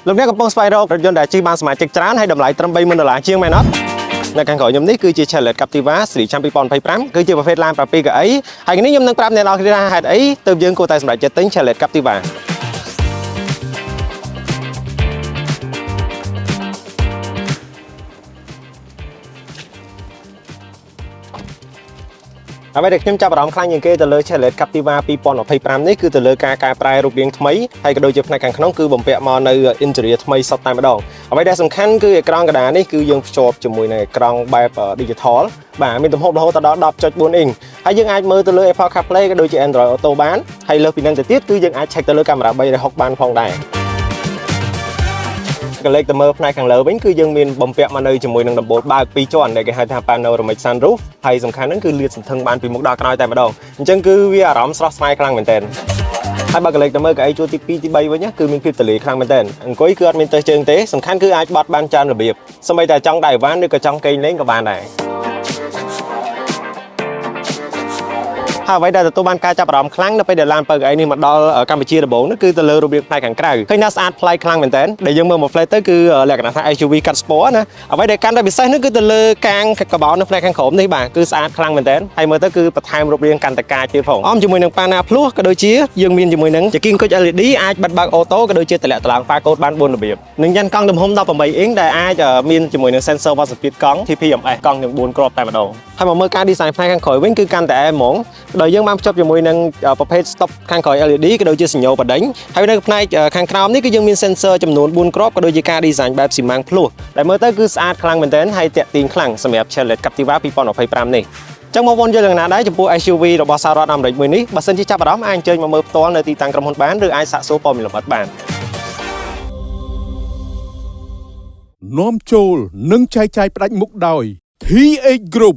លោកអ្នកកំពុងស្វែងរករថយន្តដែលជិះបានសមាជិកច្រើនហើយតម្លៃត្រឹម$30,000ជាងមែនអត់នៅខាងក្រោយខ្ញុំនេះគឺជា Chevrolet Captiva ស៊េរីឆ្នាំ2025គឺជាប្រភេទឡាន7កៅអីហើយនេះខ្ញុំនឹងប្រាប់អ្នកនរគ្នាថាហេតុអីទើបយើងគួរតែសម្រេចចិត្តទិញ Chevrolet Captivaអ្វីដែលខ្ញុំចាប់អារម្មណ៍ខ្លាំងជាងគេទៅលើ Chevrolet Captiva 2025នេះគឺទៅលើការកែប្រែរូបរាងថ្មីហើយក៏ដូចជាផ្នែកខាងក្នុងគឺបំពាក់មកនៅ interior ថ្មីសុទ្ធតែម្ដងអ្វីដែលសំខាន់គឺអេក្រង់កណ្ដាលនេះគឺយើងភ្ជាប់ជាមួយនឹងអេក្រង់បែប digital បាទមានទំហំរហូតដល់ 10.4 អ៊ីងហើយយើងអាចមើលទៅលើ Apple CarPlay ក៏ដូចជា Android Auto បានហើយលើសពីនេះទៅទៀតគឺយើងអាច check ទៅលើកាមេរ៉ា360បានផងដែរក៏លេខទៅមើលផ្នែកខាងលើវិញគឺយើងមានបំពាក់មកនៅជាមួយនឹងដំបូលបើក2ជាន់ដែលគេហៅថា Panoramic Sunroof ហើយសំខាន់ហ្នឹងគឺលាតសន្ធឹងបានពីមុខដល់ក្រោយតែម្ដងអញ្ចឹងគឺវាអារម្មណ៍ស្រស់ស្រាយខ្លាំងមែនទែនហើយបើក៏លេខទៅមើលកៅអីជួរទី2ទី3វិញគឺមានភាពទលាខ្លាំងមែនទែនអង្គុយគឺអត់មានទើសជើងទេសំខាន់គឺអាចបត់បានច្រើនរបៀបសូម្បីតែចង់ដៃវ៉ាន់ឬក៏ចង់កេងលេងក៏បានដែរហើយអ្វីដែលទទួលបានការចាប់អារម្មណ៍ខ្លាំងនៅពេលដែលឡានបើកកៅអីនេះមកដល់កម្ពុជាដំបូងនោះគឺទៅលើរូបរាងផ្នែកខាងក្រៅឃើញថាស្អាតប្លែកខ្លាំងមែនទែនដែលយើងមើលមកផ្លែទៅគឺលក្ខណៈថា SUV កាត់ស្ពណ៌ណាអ្វីដែលកាន់តែពិសេសនោះគឺទៅលើកាងកបោនៅផ្នែកខាងក្រោមនេះបាទគឺស្អាតខ្លាំងមែនទែនហើយមើលទៅគឺបន្ថែមរូបរាងកាន់តែកាចទៀតផងអមជាមួយនឹងប៉ាណាភ្លោះក៏ដូចជាយើងមានជាមួយនឹងចង្គីគុជ LED អាចបិទបើកអូតូក៏ដូចជាតម្លាក់ត្រឡងប៉ាកូដបាន4របៀបនិងយ៉ាន់កង់ទំហំ18អ៊ីងដែលអាចមានជាមួយនឹង sensor វ៉ាត់សពីតកង់ TPMS កង់ទាំង4គ្រាប់តែម្ដងហើយមកមើលការ design ផ្នែកខាងក្រោយវិញគឺកាន់តែអែហ្មងដោយយើងបានភ្ជាប់ជាមួយនឹងប្រភេទ stop ខាងក្រោយ LED ក៏ដូចជាសញ្ញោបដិញហើយនៅផ្នែកខាងក្រោមនេះគឺយើងមាន sensor ចំនួន4គ្រាប់ក៏ដូចជាការ design បែបស៊ីម៉ាំងភ្លោះដែលមើលទៅគឺស្អាតខ្លាំងមែនទែនហើយទាក់ទាញខ្លាំងសម្រាប់ Chevrolet Captiva 2025នេះចឹងបងប្អូនយល់យ៉ាងណាដែរចំពោះ SUV របស់សហរដ្ឋអាមេរិកមួយនេះបើសិនជាចាប់អារម្មណ៍អាចអញ្ជើញមកមើលផ្ទាល់នៅទីតាំងក្រុមហ៊ុនបានឬអាចសាកសួរព័ត៌មានលម្អិតបាននាំចូលនិងចែកចាយផ្ដាច់មុខដោយ TH Group